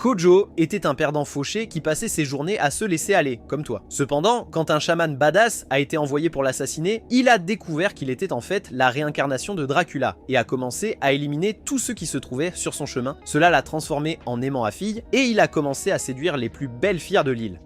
Kojo était un perdant fauché qui passait ses journées à se laisser aller, comme toi. Cependant, quand un chaman badass a été envoyé pour l'assassiner, il a découvert qu'il était en fait la réincarnation de Dracula et a commencé à éliminer tous ceux qui se trouvaient sur son chemin. Cela l'a transformé en aimant à fille et il a commencé à séduire les plus belles filles de l'île.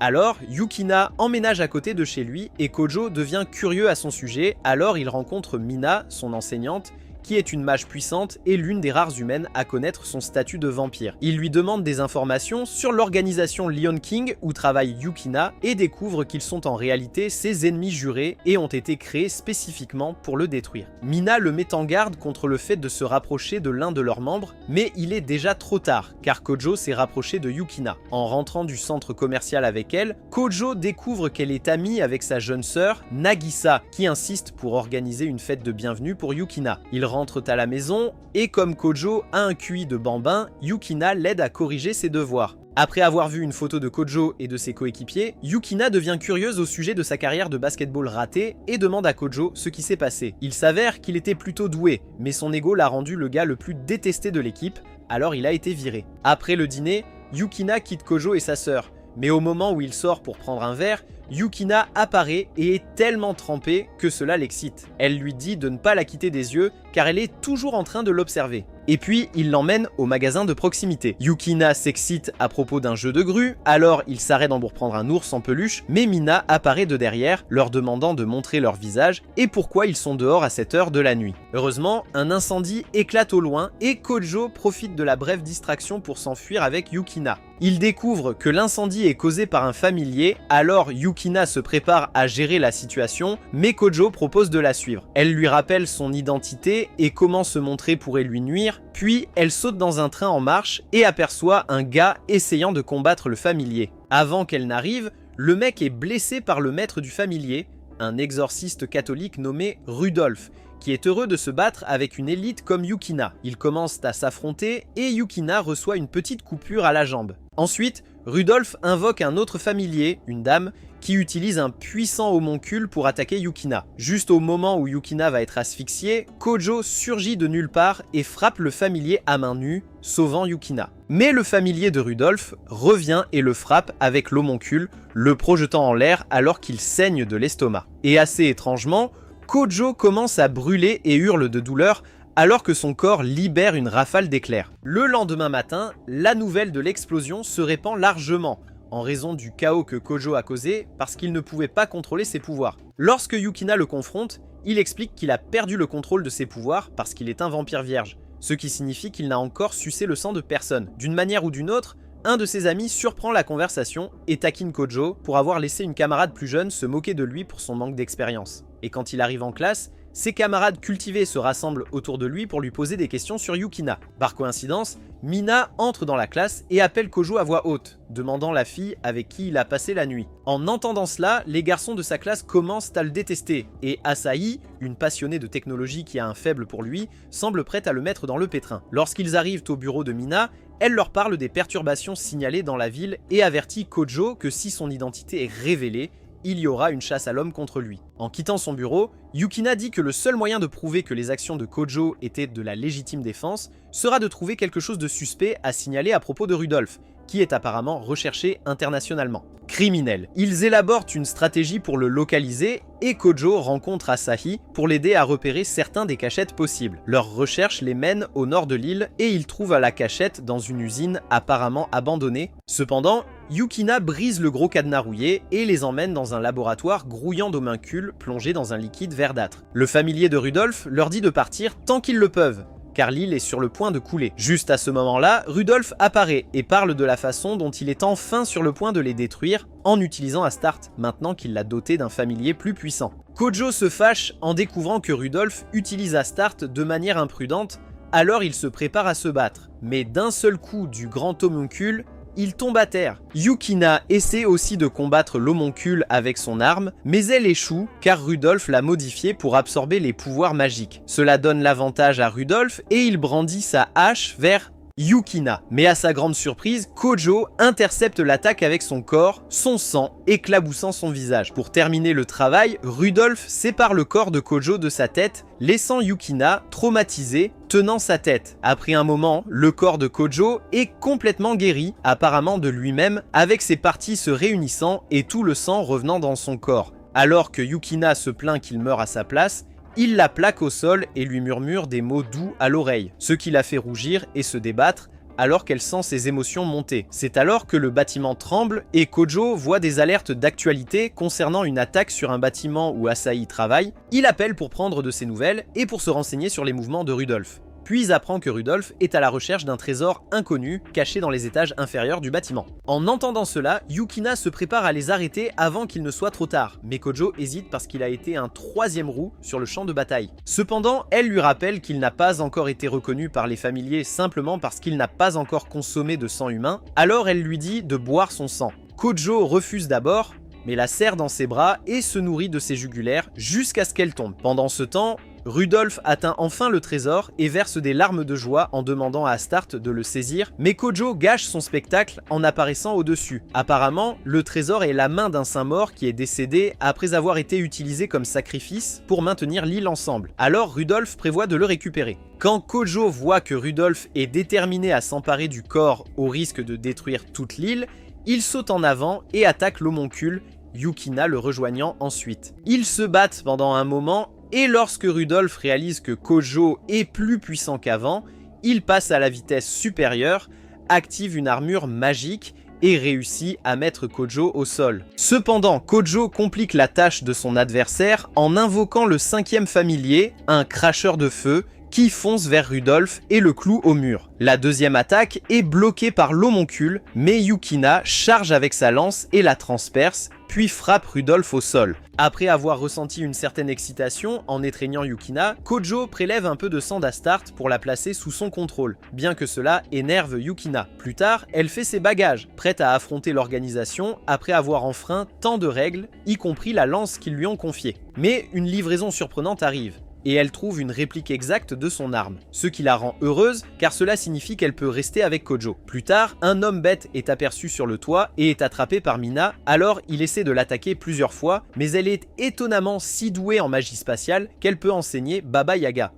Alors, Yukina emménage à côté de chez lui et Kojo devient curieux à son sujet, alors il rencontre Mina, son enseignante, qui est une mage puissante et l'une des rares humaines à connaître son statut de vampire. Il lui demande des informations sur l'organisation Lion King où travaille Yukina et découvre qu'ils sont en réalité ses ennemis jurés et ont été créés spécifiquement pour le détruire. Mina le met en garde contre le fait de se rapprocher de l'un de leurs membres, mais il est déjà trop tard car Kojo s'est rapproché de Yukina. En rentrant du centre commercial avec elle, Kojo découvre qu'elle est amie avec sa jeune sœur Nagisa qui insiste pour organiser une fête de bienvenue pour Yukina. Ils rentrent à la maison et comme Kojo a un QI de bambin, Yukina l'aide à corriger ses devoirs. Après avoir vu une photo de Kojo et de ses coéquipiers, Yukina devient curieuse au sujet de sa carrière de basketball ratée et demande à Kojo ce qui s'est passé. Il s'avère qu'il était plutôt doué, mais son ego l'a rendu le gars le plus détesté de l'équipe, alors il a été viré. Après le dîner, Yukina quitte Kojo et sa sœur, mais au moment où il sort pour prendre un verre, Yukina apparaît et est tellement trempée que cela l'excite. Elle lui dit de ne pas la quitter des yeux car elle est toujours en train de l'observer. Et puis, il l'emmène au magasin de proximité. Yukina s'excite à propos d'un jeu de grue, alors il s'arrête pour prendre un ours en peluche, mais Mina apparaît de derrière, leur demandant de montrer leur visage et pourquoi ils sont dehors à cette heure de la nuit. Heureusement, un incendie éclate au loin et Kojo profite de la brève distraction pour s'enfuir avec Yukina. Il découvre que l'incendie est causé par un familier, alors Yukina se prépare à gérer la situation, mais Kojo propose de la suivre. Elle lui rappelle son identité et comment se montrer pourrait lui nuire, puis elle saute dans un train en marche et aperçoit un gars essayant de combattre le familier. Avant qu'elle n'arrive, le mec est blessé par le maître du familier, un exorciste catholique nommé Rudolf, qui est heureux de se battre avec une élite comme Yukina. Ils commencent à s'affronter et Yukina reçoit une petite coupure à la jambe. Ensuite, Rudolf invoque un autre familier, une dame, qui utilise un puissant homoncule pour attaquer Yukina. Juste au moment où Yukina va être asphyxiée, Kojo surgit de nulle part et frappe le familier à main nue, sauvant Yukina. Mais le familier de Rudolf revient et le frappe avec l'homoncule, le projetant en l'air alors qu'il saigne de l'estomac. Et assez étrangement, Kojo commence à brûler et hurle de douleur alors que son corps libère une rafale d'éclairs. Le lendemain matin, la nouvelle de l'explosion se répand largement, en raison du chaos que Kojo a causé parce qu'il ne pouvait pas contrôler ses pouvoirs. Lorsque Yukina le confronte, il explique qu'il a perdu le contrôle de ses pouvoirs parce qu'il est un vampire vierge, ce qui signifie qu'il n'a encore sucé le sang de personne. D'une manière ou d'une autre, un de ses amis surprend la conversation et taquine Kojo pour avoir laissé une camarade plus jeune se moquer de lui pour son manque d'expérience. Et quand il arrive en classe, ses camarades cultivés se rassemblent autour de lui pour lui poser des questions sur Yukina. Par coïncidence, Mina entre dans la classe et appelle Kojo à voix haute, demandant la fille avec qui il a passé la nuit. En entendant cela, les garçons de sa classe commencent à le détester, et Asahi, une passionnée de technologie qui a un faible pour lui, semble prête à le mettre dans le pétrin. Lorsqu'ils arrivent au bureau de Mina, elle leur parle des perturbations signalées dans la ville et avertit Kojo que si son identité est révélée, il y aura une chasse à l'homme contre lui. En quittant son bureau, Yukina dit que le seul moyen de prouver que les actions de Kojo étaient de la légitime défense sera de trouver quelque chose de suspect à signaler à propos de Rudolf, qui est apparemment recherché internationalement. Criminel. Ils élaborent une stratégie pour le localiser et Kojo rencontre Asahi pour l'aider à repérer certains des cachettes possibles. Leurs recherches les mènent au nord de l'île et ils trouvent la cachette dans une usine apparemment abandonnée. Cependant, Yukina brise le gros cadenas rouillé et les emmène dans un laboratoire grouillant d'homuncules plongés dans un liquide verdâtre. Le familier de Rudolf leur dit de partir tant qu'ils le peuvent, car l'île est sur le point de couler. Juste à ce moment-là, Rudolf apparaît et parle de la façon dont il est enfin sur le point de les détruire en utilisant Astarte, maintenant qu'il l'a doté d'un familier plus puissant. Kojo se fâche en découvrant que Rudolf utilise Astarte de manière imprudente, alors il se prépare à se battre. Mais d'un seul coup du grand homuncule, il tombe à terre. Yukina essaie aussi de combattre l'homoncule avec son arme, mais elle échoue car Rudolf l'a modifié pour absorber les pouvoirs magiques. Cela donne l'avantage à Rudolf et il brandit sa hache vers Yukina. Mais à sa grande surprise, Kojo intercepte l'attaque avec son corps, son sang éclaboussant son visage. Pour terminer le travail, Rudolph sépare le corps de Kojo de sa tête, laissant Yukina traumatisé, tenant sa tête. Après un moment, le corps de Kojo est complètement guéri, apparemment de lui-même, avec ses parties se réunissant et tout le sang revenant dans son corps. Alors que Yukina se plaint qu'il meurt à sa place, il la plaque au sol et lui murmure des mots doux à l'oreille, ce qui la fait rougir et se débattre alors qu'elle sent ses émotions monter. C'est alors que le bâtiment tremble et Kojo voit des alertes d'actualité concernant une attaque sur un bâtiment où Asahi travaille. Il appelle pour prendre de ses nouvelles et pour se renseigner sur les mouvements de Rudolph. Puis apprend que Rudolph est à la recherche d'un trésor inconnu caché dans les étages inférieurs du bâtiment. En entendant cela, Yukina se prépare à les arrêter avant qu'il ne soit trop tard, mais Kojo hésite parce qu'il a été un troisième roux sur le champ de bataille. Cependant, elle lui rappelle qu'il n'a pas encore été reconnu par les familiers simplement parce qu'il n'a pas encore consommé de sang humain, alors elle lui dit de boire son sang. Kojo refuse d'abord, mais la serre dans ses bras et se nourrit de ses jugulaires jusqu'à ce qu'elle tombe. Pendant ce temps, Rudolph atteint enfin le trésor et verse des larmes de joie en demandant à Astarte de le saisir, mais Kojo gâche son spectacle en apparaissant au-dessus. Apparemment, le trésor est la main d'un saint mort qui est décédé après avoir été utilisé comme sacrifice pour maintenir l'île ensemble. Alors Rudolph prévoit de le récupérer. Quand Kojo voit que Rudolph est déterminé à s'emparer du corps au risque de détruire toute l'île, il saute en avant et attaque l'homoncule, Yukina le rejoignant ensuite. Ils se battent pendant un moment et lorsque Rudolph réalise que Kojo est plus puissant qu'avant, il passe à la vitesse supérieure, active une armure magique et réussit à mettre Kojo au sol. Cependant, Kojo complique la tâche de son adversaire en invoquant le cinquième familier, un cracheur de feu, qui fonce vers Rudolph et le cloue au mur. La deuxième attaque est bloquée par l'homoncule, mais Yukina charge avec sa lance et la transperce, puis frappe Rudolph au sol. Après avoir ressenti une certaine excitation en étreignant Yukina, Kojo prélève un peu de sang d'Astarte pour la placer sous son contrôle, bien que cela énerve Yukina. Plus tard, elle fait ses bagages, prête à affronter l'organisation après avoir enfreint tant de règles, y compris la lance qu'ils lui ont confiée. Mais une livraison surprenante arrive, et elle trouve une réplique exacte de son arme, ce qui la rend heureuse car cela signifie qu'elle peut rester avec Kojo. Plus tard, un homme bête est aperçu sur le toit et est attrapé par Mina, alors il essaie de l'attaquer plusieurs fois, mais elle est étonnamment si douée en magie spatiale qu'elle peut enseigner Baba Yaga.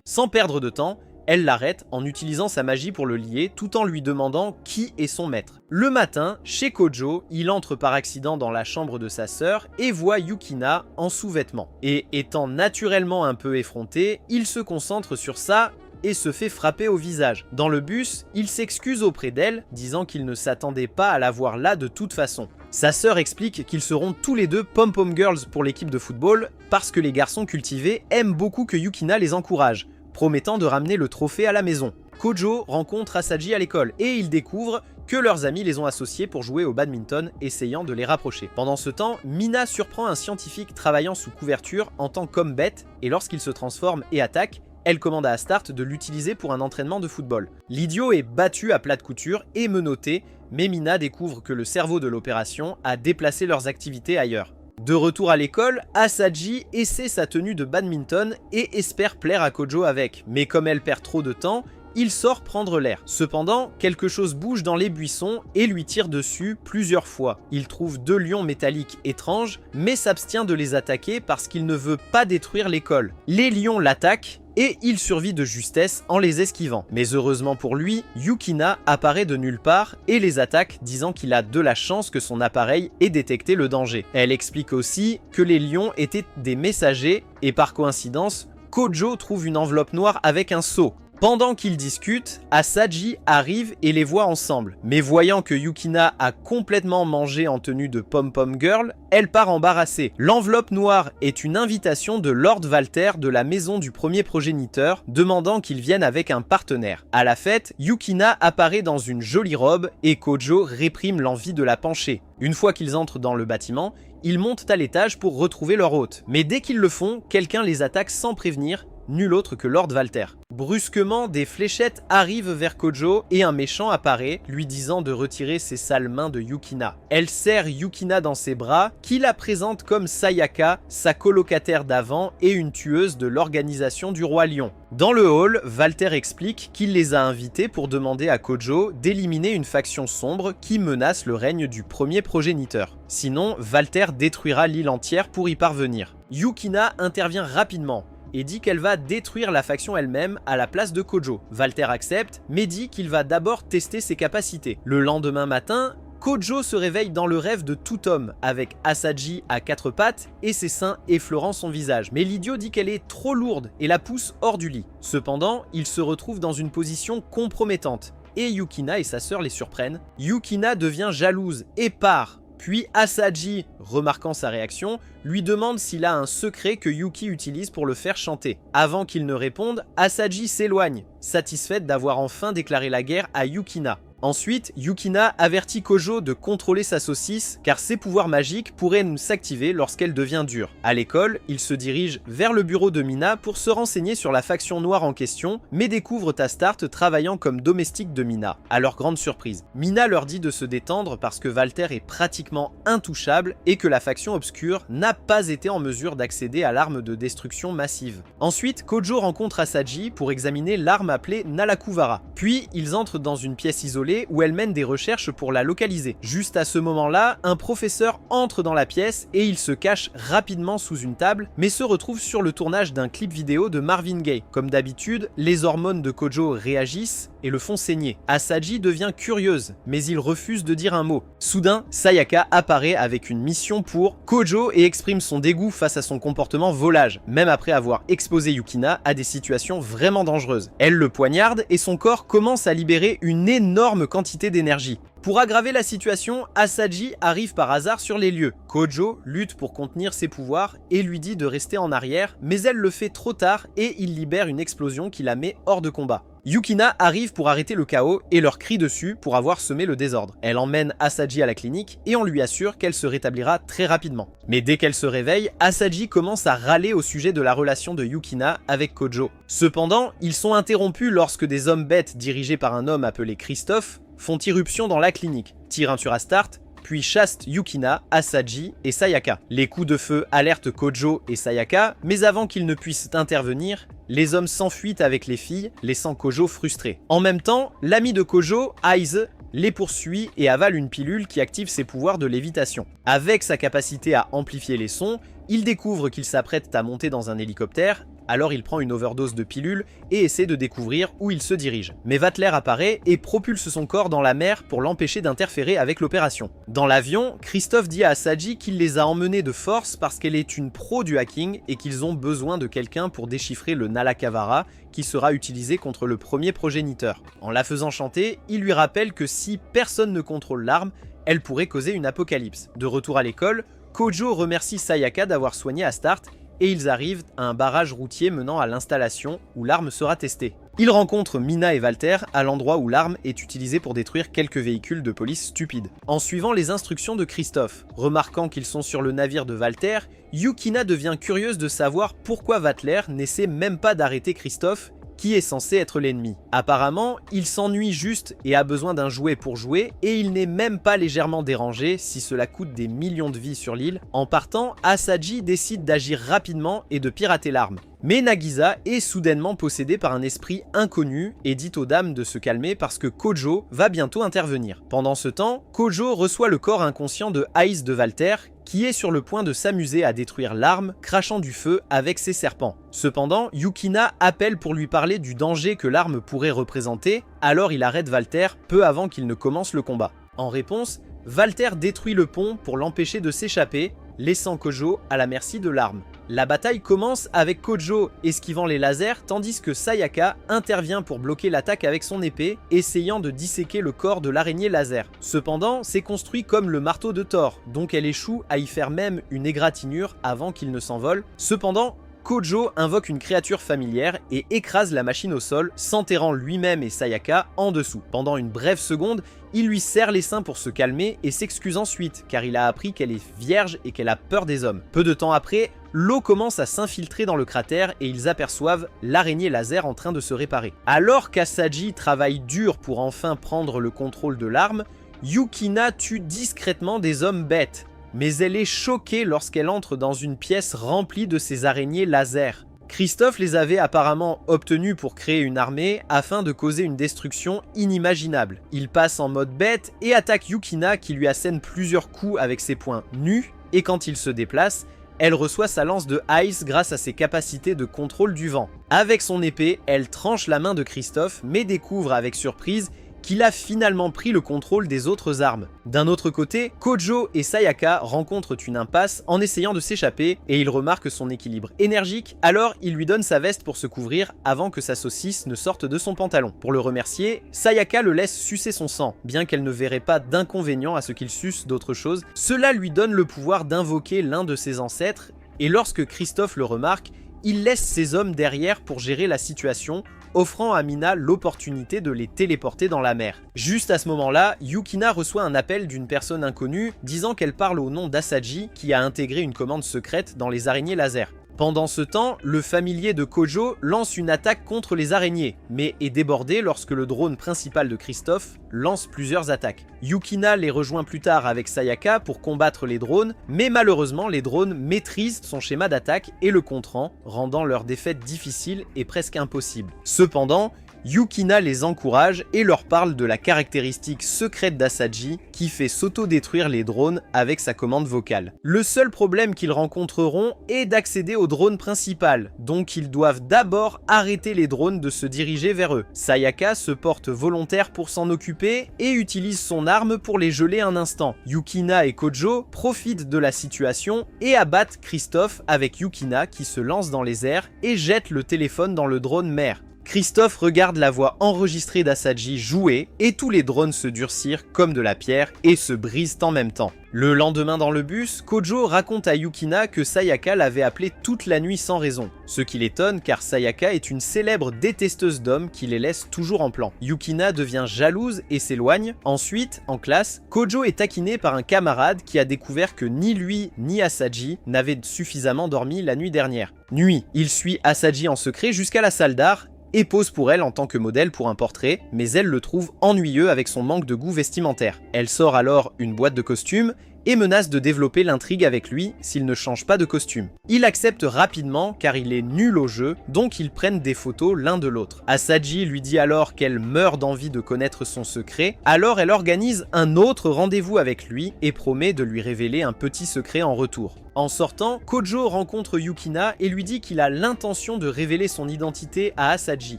Sans perdre de temps, elle l'arrête en utilisant sa magie pour le lier tout en lui demandant qui est son maître. Le matin, chez Kojo, il entre par accident dans la chambre de sa sœur et voit Yukina en sous-vêtements. Et étant naturellement un peu effronté, il se concentre sur ça et se fait frapper au visage. Dans le bus, il s'excuse auprès d'elle, disant qu'il ne s'attendait pas à la voir là de toute façon. Sa sœur explique qu'ils seront tous les deux pom-pom girls pour l'équipe de football parce que les garçons cultivés aiment beaucoup que Yukina les encourage, promettant de ramener le trophée à la maison. Kojo rencontre Asahi à l'école et il découvre que leurs amis les ont associés pour jouer au badminton, essayant de les rapprocher. Pendant ce temps, Mina surprend un scientifique travaillant sous couverture en tant qu'homme bête et lorsqu'il se transforme et attaque, elle commande à Astarte de l'utiliser pour un entraînement de football. L'idiot est battu à plat de couture et menotté, mais Mina découvre que le cerveau de l'opération a déplacé leurs activités ailleurs. De retour à l'école, Asahi essaie sa tenue de badminton et espère plaire à Kojo avec, mais comme elle perd trop de temps, il sort prendre l'air. Cependant, quelque chose bouge dans les buissons et lui tire dessus plusieurs fois. Il trouve deux lions métalliques étranges, mais s'abstient de les attaquer parce qu'il ne veut pas détruire l'école. Les lions l'attaquent, et il survit de justesse en les esquivant. Mais heureusement pour lui, Yukina apparaît de nulle part et les attaque, disant qu'il a de la chance que son appareil ait détecté le danger. Elle explique aussi que les lions étaient des messagers et par coïncidence, Kojo trouve une enveloppe noire avec un sceau. Pendant qu'ils discutent, Asahi arrive et les voit ensemble. Mais voyant que Yukina a complètement mangé en tenue de pom-pom girl, elle part embarrassée. L'enveloppe noire est une invitation de Lord Walter de la maison du premier progéniteur, demandant qu'il vienne avec un partenaire. À la fête, Yukina apparaît dans une jolie robe et Kojo réprime l'envie de la pencher. Une fois qu'ils entrent dans le bâtiment, ils montent à l'étage pour retrouver leur hôte. Mais dès qu'ils le font, quelqu'un les attaque sans prévenir, nul autre que Lord Valter. Brusquement, des fléchettes arrivent vers Kojo et un méchant apparaît, lui disant de retirer ses sales mains de Yukina. Elle serre Yukina dans ses bras, qui la présente comme Sayaka, sa colocataire d'avant et une tueuse de l'organisation du Roi Lion. Dans le hall, Valter explique qu'il les a invités pour demander à Kojo d'éliminer une faction sombre qui menace le règne du premier progéniteur. Sinon, Valter détruira l'île entière pour y parvenir. Yukina intervient rapidement et dit qu'elle va détruire la faction elle-même à la place de Kojo. Valter accepte, mais dit qu'il va d'abord tester ses capacités. Le lendemain matin, Kojo se réveille dans le rêve de tout homme, avec Asaji à 4 pattes et ses seins effleurant son visage. Mais l'idiot dit qu'elle est trop lourde et la pousse hors du lit. Cependant, il se retrouve dans une position compromettante, et Yukina et sa sœur les surprennent. Yukina devient jalouse et part. Puis Asaji, remarquant sa réaction, lui demande s'il a un secret que Yuki utilise pour le faire chanter. Avant qu'il ne réponde, Asaji s'éloigne, satisfaite d'avoir enfin déclaré la guerre à Yukina. Ensuite, Yukina avertit Kojo de contrôler sa saucisse car ses pouvoirs magiques pourraient s'activer lorsqu'elle devient dure. À l'école, il se dirige vers le bureau de Mina pour se renseigner sur la faction noire en question, mais découvre Tastart travaillant comme domestique de Mina. À leur grande surprise, Mina leur dit de se détendre parce que Valter est pratiquement intouchable et que la faction obscure n'a pas été en mesure d'accéder à l'arme de destruction massive. Ensuite, Kojo rencontre Asaji pour examiner l'arme appelée Nalakuvara. Puis, ils entrent dans une pièce isolée où elle mène des recherches pour la localiser. Juste à ce moment-là, un professeur entre dans la pièce et il se cache rapidement sous une table, mais se retrouve sur le tournage d'un clip vidéo de Marvin Gaye. Comme d'habitude, les hormones de Kojo réagissent et le font saigner. Asaji devient curieuse, mais il refuse de dire un mot. Soudain, Sayaka apparaît avec une mission pour Kojo et exprime son dégoût face à son comportement volage, même après avoir exposé Yukina à des situations vraiment dangereuses. Elle le poignarde et son corps commence à libérer une énorme quantité d'énergie. Pour aggraver la situation, Asaji arrive par hasard sur les lieux. Kojo lutte pour contenir ses pouvoirs et lui dit de rester en arrière, mais elle le fait trop tard et il libère une explosion qui la met hors de combat. Yukina arrive pour arrêter le chaos et leur crie dessus pour avoir semé le désordre. Elle emmène Asaji à la clinique et on lui assure qu'elle se rétablira très rapidement. Mais dès qu'elle se réveille, Asaji commence à râler au sujet de la relation de Yukina avec Kojo. Cependant, ils sont interrompus lorsque des hommes bêtes dirigés par un homme appelé Christophe font irruption dans la clinique, tirent un sur Astarte, puis chassent Yukina, Asaji et Sayaka. Les coups de feu alertent Kojo et Sayaka, mais avant qu'ils ne puissent intervenir, les hommes s'enfuient avec les filles, laissant Kojo frustré. En même temps, l'ami de Kojo, Aiz, les poursuit et avale une pilule qui active ses pouvoirs de lévitation. Avec sa capacité à amplifier les sons, il découvre qu'il s'apprête à monter dans un hélicoptère, alors il prend une overdose de pilules et essaie de découvrir où il se dirige. Mais Vatler apparaît et propulse son corps dans la mer pour l'empêcher d'interférer avec l'opération. Dans l'avion, Christophe dit à Asaji qu'il les a emmenés de force parce qu'elle est une pro du hacking et qu'ils ont besoin de quelqu'un pour déchiffrer le Nalakavara qui sera utilisé contre le premier progéniteur. En la faisant chanter, il lui rappelle que si personne ne contrôle l'arme, elle pourrait causer une apocalypse. De retour à l'école, Kojo remercie Sayaka d'avoir soigné Astarte et ils arrivent à un barrage routier menant à l'installation où l'arme sera testée. Ils rencontrent Mina et Valter à l'endroit où l'arme est utilisée pour détruire quelques véhicules de police stupides. En suivant les instructions de Christophe, remarquant qu'ils sont sur le navire de Valter, Yukina devient curieuse de savoir pourquoi Vatler n'essaie même pas d'arrêter Christophe, qui est censé être l'ennemi. Apparemment, il s'ennuie juste et a besoin d'un jouet pour jouer, et il n'est même pas légèrement dérangé si cela coûte des millions de vies sur l'île. En partant, Asaji décide d'agir rapidement et de pirater l'arme. Mais Nagisa est soudainement possédée par un esprit inconnu et dit aux dames de se calmer parce que Kojo va bientôt intervenir. Pendant ce temps, Kojo reçoit le corps inconscient de Aiz de Valter, qui est sur le point de s'amuser à détruire l'arme, crachant du feu avec ses serpents. Cependant, Yukina appelle pour lui parler du danger que l'arme pourrait représenter, alors il arrête Valter peu avant qu'il ne commence le combat. En réponse, Valter détruit le pont pour l'empêcher de s'échapper, laissant Kojo à la merci de l'arme. La bataille commence avec Kojo esquivant les lasers tandis que Sayaka intervient pour bloquer l'attaque avec son épée, essayant de disséquer le corps de l'araignée laser. Cependant, c'est construit comme le marteau de Thor, donc elle échoue à y faire même une égratignure avant qu'il ne s'envole. Cependant, Kojo invoque une créature familière et écrase la machine au sol, s'enterrant lui-même et Sayaka en dessous. Pendant une brève seconde, il lui serre les seins pour se calmer et s'excuse ensuite, car il a appris qu'elle est vierge et qu'elle a peur des hommes. Peu de temps après, l'eau commence à s'infiltrer dans le cratère et ils aperçoivent l'araignée laser en train de se réparer. Alors qu'Asaji travaille dur pour enfin prendre le contrôle de l'arme, Yukina tue discrètement des hommes bêtes. Mais elle est choquée lorsqu'elle entre dans une pièce remplie de ces araignées laser. Christophe les avait apparemment obtenus pour créer une armée afin de causer une destruction inimaginable. Il passe en mode bête et attaque Yukina qui lui assène plusieurs coups avec ses poings nus, et quand il se déplace, elle reçoit sa lance de Ice grâce à ses capacités de contrôle du vent. Avec son épée, elle tranche la main de Christophe mais découvre avec surprise qu'il a finalement pris le contrôle des autres armes. D'un autre côté, Kojo et Sayaka rencontrent une impasse en essayant de s'échapper et il remarque son équilibre énergique, alors il lui donne sa veste pour se couvrir avant que sa saucisse ne sorte de son pantalon. Pour le remercier, Sayaka le laisse sucer son sang, bien qu'elle ne verrait pas d'inconvénient à ce qu'il suce d'autre chose. Cela lui donne le pouvoir d'invoquer l'un de ses ancêtres et lorsque Christophe le remarque, il laisse ses hommes derrière pour gérer la situation, offrant à Mina l'opportunité de les téléporter dans la mer. Juste à ce moment-là, Yukina reçoit un appel d'une personne inconnue disant qu'elle parle au nom d'Asaji qui a intégré une commande secrète dans les araignées laser. Pendant ce temps, le familier de Kojo lance une attaque contre les araignées, mais est débordé lorsque le drone principal de Christophe lance plusieurs attaques. Yukina les rejoint plus tard avec Sayaka pour combattre les drones, mais malheureusement les drones maîtrisent son schéma d'attaque et le contrant, rendant leur défaite difficile et presque impossible. Cependant, Yukina les encourage et leur parle de la caractéristique secrète d'Asaji qui fait s'auto-détruire les drones avec sa commande vocale. Le seul problème qu'ils rencontreront est d'accéder au drone principal, donc ils doivent d'abord arrêter les drones de se diriger vers eux. Sayaka se porte volontaire pour s'en occuper et utilise son arme pour les geler un instant. Yukina et Kojo profitent de la situation et abattent Christophe avec Yukina qui se lance dans les airs et jette le téléphone dans le drone mère. Christophe regarde la voix enregistrée d'Asaji jouer et tous les drones se durcirent comme de la pierre et se brisent en même temps. Le lendemain dans le bus, Kojo raconte à Yukina que Sayaka l'avait appelé toute la nuit sans raison. Ce qui l'étonne car Sayaka est une célèbre détesteuse d'hommes qui les laisse toujours en plan. Yukina devient jalouse et s'éloigne. Ensuite, en classe, Kojo est taquiné par un camarade qui a découvert que ni lui ni Asaji n'avaient suffisamment dormi la nuit dernière. Nuit, il suit Asaji en secret jusqu'à la salle d'art et pose pour elle en tant que modèle pour un portrait, mais elle le trouve ennuyeux avec son manque de goût vestimentaire. Elle sort alors une boîte de costumes et menace de développer l'intrigue avec lui s'il ne change pas de costume. Il accepte rapidement car il est nul au jeu, donc ils prennent des photos l'un de l'autre. Asaji lui dit alors qu'elle meurt d'envie de connaître son secret, alors elle organise un autre rendez-vous avec lui et promet de lui révéler un petit secret en retour. En sortant, Kojo rencontre Yukina et lui dit qu'il a l'intention de révéler son identité à Asaji.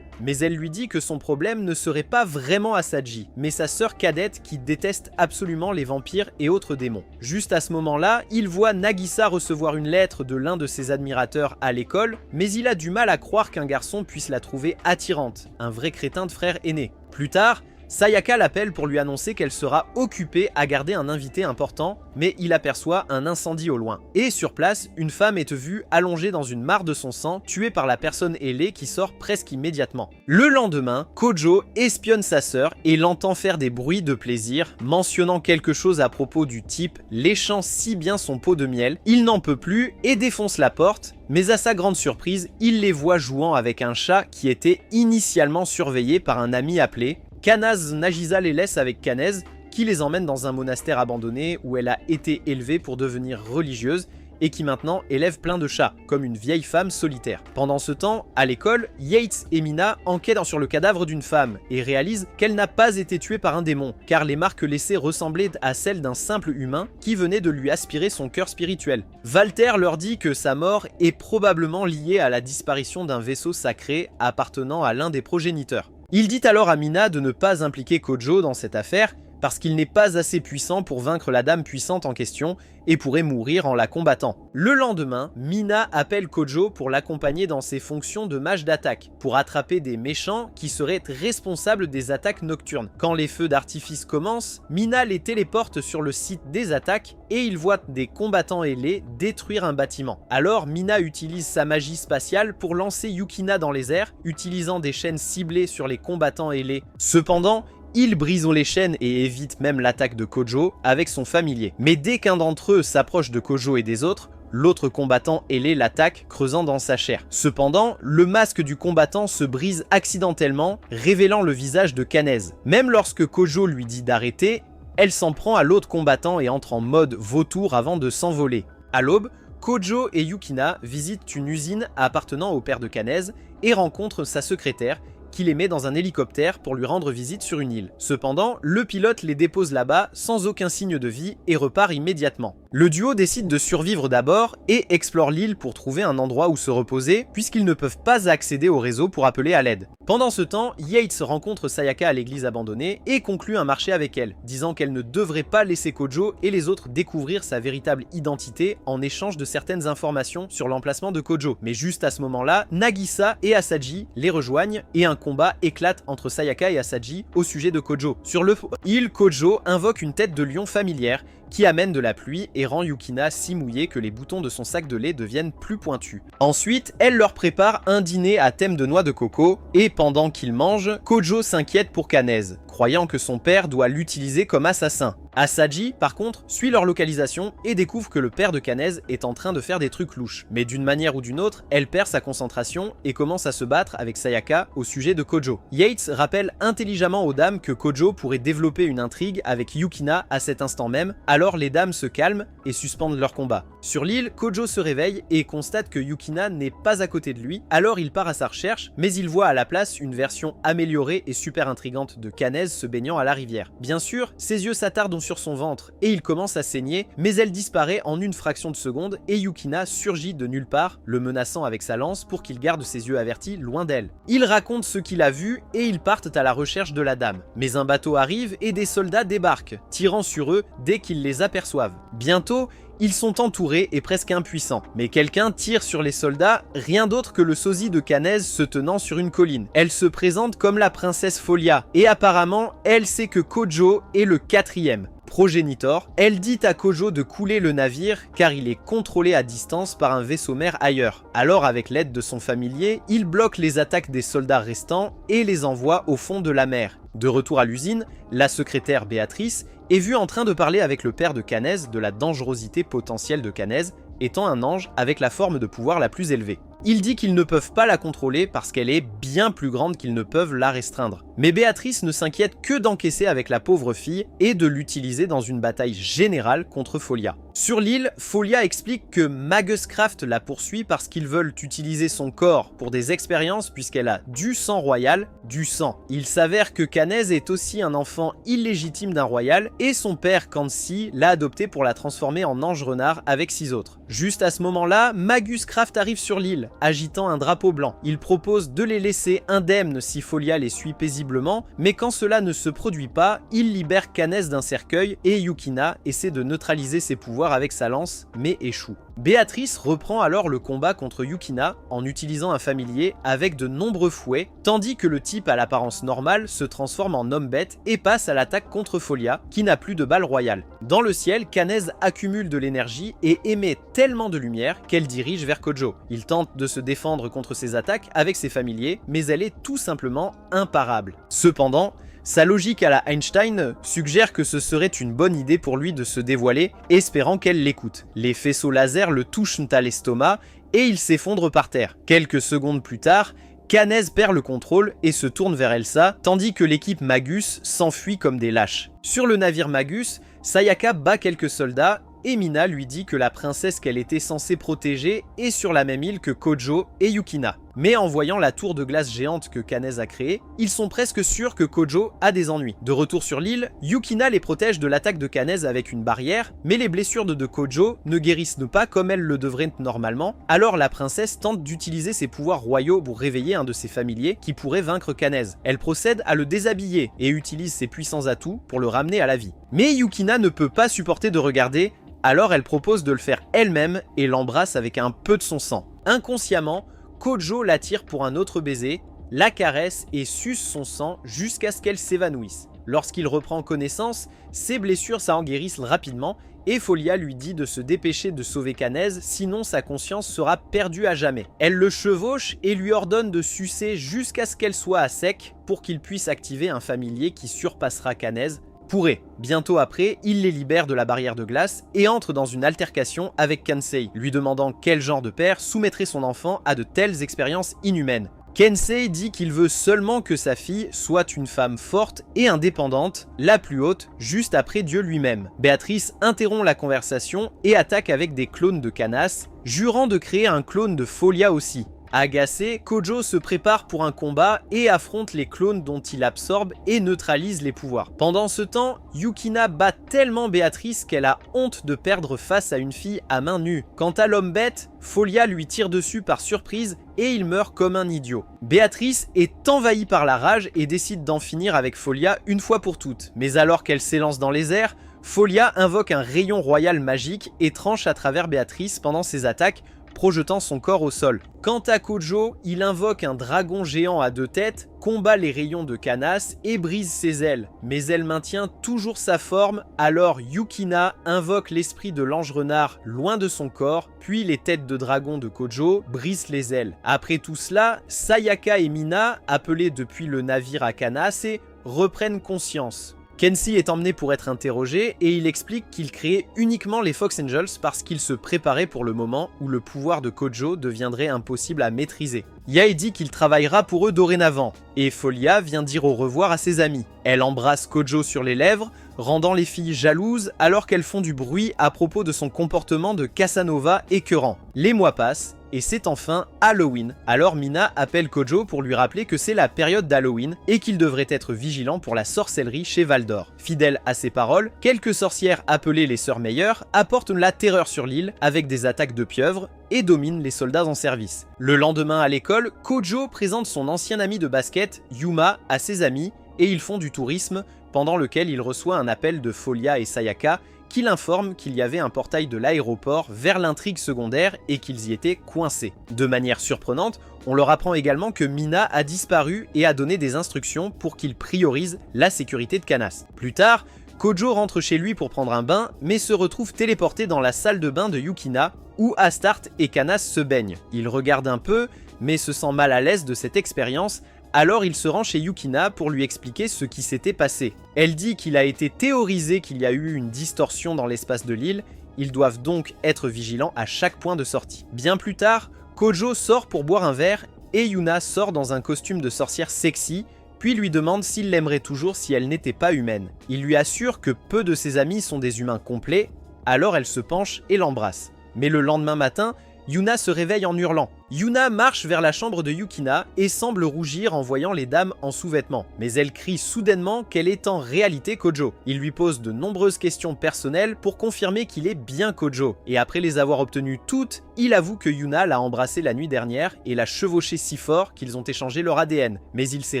Mais elle lui dit que son problème ne serait pas vraiment Asaji, mais sa sœur cadette qui déteste absolument les vampires et autres démons. Juste à ce moment-là, il voit Nagisa recevoir une lettre de l'un de ses admirateurs à l'école, mais il a du mal à croire qu'un garçon puisse la trouver attirante, un vrai crétin de frère aîné. Plus tard, Sayaka l'appelle pour lui annoncer qu'elle sera occupée à garder un invité important, mais il aperçoit un incendie au loin. Et sur place, une femme est vue allongée dans une mare de son sang, tuée par la personne ailée qui sort presque immédiatement. Le lendemain, Kojo espionne sa sœur et l'entend faire des bruits de plaisir, mentionnant quelque chose à propos du type léchant si bien son pot de miel. Il n'en peut plus et défonce la porte, mais à sa grande surprise, il les voit jouant avec un chat qui était initialement surveillé par un ami appelé. Kanaz Nagisa les laisse avec Kanez, qui les emmène dans un monastère abandonné où elle a été élevée pour devenir religieuse et qui maintenant élève plein de chats, comme une vieille femme solitaire. Pendant ce temps, à l'école, Yates et Mina enquêtent sur le cadavre d'une femme et réalisent qu'elle n'a pas été tuée par un démon, car les marques laissées ressemblaient à celles d'un simple humain qui venait de lui aspirer son cœur spirituel. Walter leur dit que sa mort est probablement liée à la disparition d'un vaisseau sacré appartenant à l'un des progéniteurs. Il dit alors à Mina de ne pas impliquer Kojo dans cette affaire parce qu'il n'est pas assez puissant pour vaincre la dame puissante en question et pourrait mourir en la combattant. Le lendemain, Mina appelle Kojo pour l'accompagner dans ses fonctions de mage d'attaque, pour attraper des méchants qui seraient responsables des attaques nocturnes. Quand les feux d'artifice commencent, Mina les téléporte sur le site des attaques et il voit des combattants ailés détruire un bâtiment. Alors Mina utilise sa magie spatiale pour lancer Yukina dans les airs, utilisant des chaînes ciblées sur les combattants ailés. Cependant, ils brisent les chaînes et évitent même l'attaque de Kojo avec son familier. Mais dès qu'un d'entre eux s'approche de Kojo et des autres, L'autre combattant ailé l'attaque, creusant dans sa chair. Cependant, le masque du combattant se brise accidentellement, révélant le visage de Kanez. Même lorsque Kojo lui dit d'arrêter, elle s'en prend à l'autre combattant et entre en mode vautour avant de s'envoler. À l'aube, Kojo et Yukina visitent une usine appartenant au père de Kanez et rencontrent sa secrétaire, qui les met dans un hélicoptère pour lui rendre visite sur une île. Cependant, le pilote les dépose là-bas sans aucun signe de vie et repart immédiatement. Le duo décide de survivre d'abord et explore l'île pour trouver un endroit où se reposer, puisqu'ils ne peuvent pas accéder au réseau pour appeler à l'aide. Pendant ce temps, Yates rencontre Sayaka à l'église abandonnée et conclut un marché avec elle, disant qu'elle ne devrait pas laisser Kojo et les autres découvrir sa véritable identité en échange de certaines informations sur l'emplacement de Kojo. Mais juste à ce moment-là, Nagisa et Asaji les rejoignent et un combat éclate entre Sayaka et Asaji au sujet de Kojo. Sur l'île, Kojo invoque une tête de lion familière qui amène de la pluie et rend Yukina si mouillée que les boutons de son sac de lait deviennent plus pointus. Ensuite, elle leur prépare un dîner à thème de noix de coco, et pendant qu'ils mangent, Kojo s'inquiète pour Kanez, croyant que son père doit l'utiliser comme assassin. Asaji, par contre, suit leur localisation et découvre que le père de Kanez est en train de faire des trucs louches. Mais d'une manière ou d'une autre, elle perd sa concentration et commence à se battre avec Sayaka au sujet de Kojo. Yates rappelle intelligemment aux dames que Kojo pourrait développer une intrigue avec Yukina à cet instant même, alors les dames se calment et suspendent leur combat. Sur l'île, Kojo se réveille et constate que Yukina n'est pas à côté de lui, alors il part à sa recherche, mais il voit à la place une version améliorée et super intrigante de Kanez se baignant à la rivière. Bien sûr, ses yeux s'attardent sur son ventre et il commence à saigner, mais elle disparaît en une fraction de seconde et Yukina surgit de nulle part, le menaçant avec sa lance pour qu'il garde ses yeux avertis loin d'elle. Il raconte ce qu'il a vu et ils partent à la recherche de la dame. Mais un bateau arrive et des soldats débarquent, tirant sur eux dès qu'ils les aperçoivent. Bientôt, ils sont entourés et presque impuissants. Mais quelqu'un tire sur les soldats, rien d'autre que le sosie de Kanez se tenant sur une colline. Elle se présente comme la princesse Folia, et apparemment, elle sait que Kojo est le 4e progénitor. Elle dit à Kojo de couler le navire car il est contrôlé à distance par un vaisseau mère ailleurs. Alors avec l'aide de son familier, il bloque les attaques des soldats restants et les envoie au fond de la mer. De retour à l'usine, la secrétaire Béatrice est vue en train de parler avec le père de Kanez de la dangerosité potentielle de Kanez, étant un ange avec la forme de pouvoir la plus élevée. Il dit qu'ils ne peuvent pas la contrôler parce qu'elle est bien plus grande qu'ils ne peuvent la restreindre. Mais Béatrice ne s'inquiète que d'encaisser avec la pauvre fille et de l'utiliser dans une bataille générale contre Folia. Sur l'île, Folia explique que Maguscraft la poursuit parce qu'ils veulent utiliser son corps pour des expériences puisqu'elle a du sang royal, du sang. Il s'avère que Kanez est aussi un enfant illégitime d'un royal et son père Kansi l'a adopté pour la transformer en ange renard avec 6 autres. Juste à ce moment-là, Maguscraft arrive sur l'île, agitant un drapeau blanc. Il propose de les laisser indemnes si Folia les suit paisiblement, mais quand cela ne se produit pas, il libère Kanez d'un cercueil et Yukina essaie de neutraliser ses pouvoirs avec sa lance, mais échoue. Béatrice reprend alors le combat contre Yukina en utilisant un familier avec de nombreux fouets, tandis que le type à l'apparence normale se transforme en homme-bête et passe à l'attaque contre Folia, qui n'a plus de balle royale. Dans le ciel, Kanez accumule de l'énergie et émet tellement de lumière qu'elle dirige vers Kojo. Il tente de se défendre contre ses attaques avec ses familiers, mais elle est tout simplement imparable. Cependant, sa logique à la Einstein suggère que ce serait une bonne idée pour lui de se dévoiler, espérant qu'elle l'écoute. Les faisceaux laser le touchent à l'estomac et il s'effondre par terre. Quelques secondes plus tard, Kanez perd le contrôle et se tourne vers Elsa, tandis que l'équipe Magus s'enfuit comme des lâches. Sur le navire Magus, Sayaka bat quelques soldats et Mina lui dit que la princesse qu'elle était censée protéger est sur la même île que Kojo et Yukina. Mais en voyant la tour de glace géante que Kanez a créée, ils sont presque sûrs que Kojo a des ennuis. De retour sur l'île, Yukina les protège de l'attaque de Kanez avec une barrière, mais les blessures de Kojo ne guérissent pas comme elles le devraient normalement, alors la princesse tente d'utiliser ses pouvoirs royaux pour réveiller un de ses familiers qui pourrait vaincre Kanez. Elle procède à le déshabiller et utilise ses puissants atouts pour le ramener à la vie. Mais Yukina ne peut pas supporter de regarder, alors elle propose de le faire elle-même et l'embrasse avec un peu de son sang. Inconsciemment, Kojo l'attire pour un autre baiser, la caresse et suce son sang jusqu'à ce qu'elle s'évanouisse. Lorsqu'il reprend connaissance, ses blessures s'en guérissent rapidement et Folia lui dit de se dépêcher de sauver Kanez, sinon sa conscience sera perdue à jamais. Elle le chevauche et lui ordonne de sucer jusqu'à ce qu'elle soit à sec pour qu'il puisse activer un familier qui surpassera Kanez pourrait. Bientôt après, il les libère de la barrière de glace et entre dans une altercation avec Kensei, lui demandant quel genre de père soumettrait son enfant à de telles expériences inhumaines. Kensei dit qu'il veut seulement que sa fille soit une femme forte et indépendante, la plus haute, juste après Dieu lui-même. Béatrice interrompt la conversation et attaque avec des clones de Canas, jurant de créer un clone de Folia aussi. Agacé, Kojo se prépare pour un combat et affronte les clones dont il absorbe et neutralise les pouvoirs. Pendant ce temps, Yukina bat tellement Béatrice qu'elle a honte de perdre face à une fille à main nue. Quant à l'homme bête, Folia lui tire dessus par surprise et il meurt comme un idiot. Béatrice est envahie par la rage et décide d'en finir avec Folia une fois pour toutes. Mais alors qu'elle s'élance dans les airs, Folia invoque un rayon royal magique et tranche à travers Béatrice pendant ses attaques, projetant son corps au sol. Quant à Kojo, il invoque un dragon géant à 2 têtes, combat les rayons de Canas et brise ses ailes. Mais elle maintient toujours sa forme, alors Yukina invoque l'esprit de l'ange renard loin de son corps, puis les têtes de dragon de Kojo brisent les ailes. Après tout cela, Sayaka et Mina, appelés depuis le navire à Canas, reprennent conscience. Kenshi est emmené pour être interrogé et il explique qu'il créait uniquement les Fox Angels parce qu'il se préparait pour le moment où le pouvoir de Kojo deviendrait impossible à maîtriser. Yae dit qu'il travaillera pour eux dorénavant, et Folia vient dire au revoir à ses amis. Elle embrasse Kojo sur les lèvres, rendant les filles jalouses alors qu'elles font du bruit à propos de son comportement de Casanova écœurant. Les mois passent, et c'est enfin Halloween. Alors Mina appelle Kojo pour lui rappeler que c'est la période d'Halloween et qu'il devrait être vigilant pour la sorcellerie chez Valdor. Fidèle à ses paroles, quelques sorcières appelées les Sœurs Meilleures apportent la terreur sur l'île avec des attaques de pieuvres et dominent les soldats en service. Le lendemain à l'école, Kojo présente son ancien ami de basket, Yuma, à ses amis et ils font du tourisme pendant lequel il reçoit un appel de Folia et Sayaka qui l'informent qu'il y avait un portail de l'aéroport vers l'intrigue secondaire et qu'ils y étaient coincés. De manière surprenante, on leur apprend également que Mina a disparu et a donné des instructions pour qu'ils priorisent la sécurité de Canas. Plus tard, Kojo rentre chez lui pour prendre un bain, mais se retrouve téléporté dans la salle de bain de Yukina, où Astarte et Canas se baignent. Il regarde un peu, mais se sent mal à l'aise de cette expérience, alors il se rend chez Yukina pour lui expliquer ce qui s'était passé. Elle dit qu'il a été théorisé qu'il y a eu une distorsion dans l'espace de l'île, ils doivent donc être vigilants à chaque point de sortie. Bien plus tard, Kojo sort pour boire un verre et Yuna sort dans un costume de sorcière sexy, puis lui demande s'il l'aimerait toujours si elle n'était pas humaine. Il lui assure que peu de ses amis sont des humains complets, alors elle se penche et l'embrasse. Mais le lendemain matin, Yuna se réveille en hurlant. Yuna marche vers la chambre de Yukina et semble rougir en voyant les dames en sous-vêtements. Mais elle crie soudainement qu'elle est en réalité Kojo. Il lui pose de nombreuses questions personnelles pour confirmer qu'il est bien Kojo. Et après les avoir obtenues toutes, il avoue que Yuna l'a embrassé la nuit dernière et l'a chevauché si fort qu'ils ont échangé leur ADN. Mais il s'est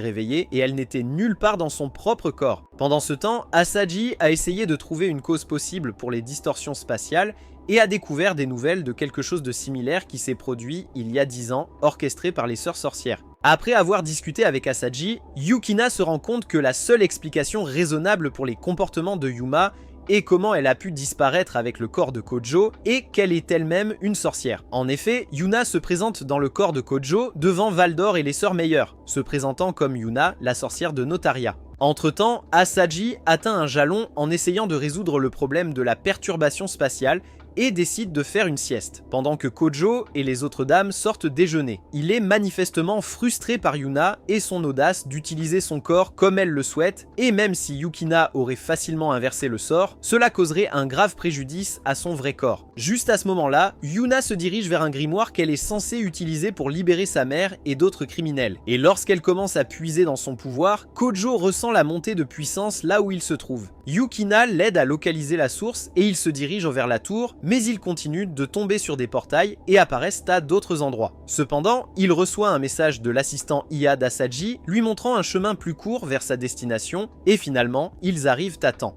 réveillé et elle n'était nulle part dans son propre corps. Pendant ce temps, Asaji a essayé de trouver une cause possible pour les distorsions spatiales et a découvert des nouvelles de quelque chose de similaire qui s'est produit il y a 10 ans, orchestré par les sœurs sorcières. Après avoir discuté avec Asaji, Yukina se rend compte que la seule explication raisonnable pour les comportements de Yuma et comment elle a pu disparaître avec le corps de Kojo et qu'elle est elle-même une sorcière. En effet, Yuna se présente dans le corps de Kojo devant Valdor et les Sœurs Meilleures, se présentant comme Yuna, la sorcière de Notaria. Entre-temps, Asaji atteint un jalon en essayant de résoudre le problème de la perturbation spatiale et décide de faire une sieste, pendant que Kojo et les autres dames sortent déjeuner. Il est manifestement frustré par Yuna et son audace d'utiliser son corps comme elle le souhaite, et même si Yukina aurait facilement inversé le sort, cela causerait un grave préjudice à son vrai corps. Juste à ce moment-là, Yuna se dirige vers un grimoire qu'elle est censée utiliser pour libérer sa mère et d'autres criminels. Et lorsqu'elle commence à puiser dans son pouvoir, Kojo ressent la montée de puissance là où il se trouve. Yukina l'aide à localiser la source et il se dirige vers la tour, mais il continue de tomber sur des portails et apparaissent à d'autres endroits. Cependant, il reçoit un message de l'assistant IA d'Asaji lui montrant un chemin plus court vers sa destination et finalement, ils arrivent à temps.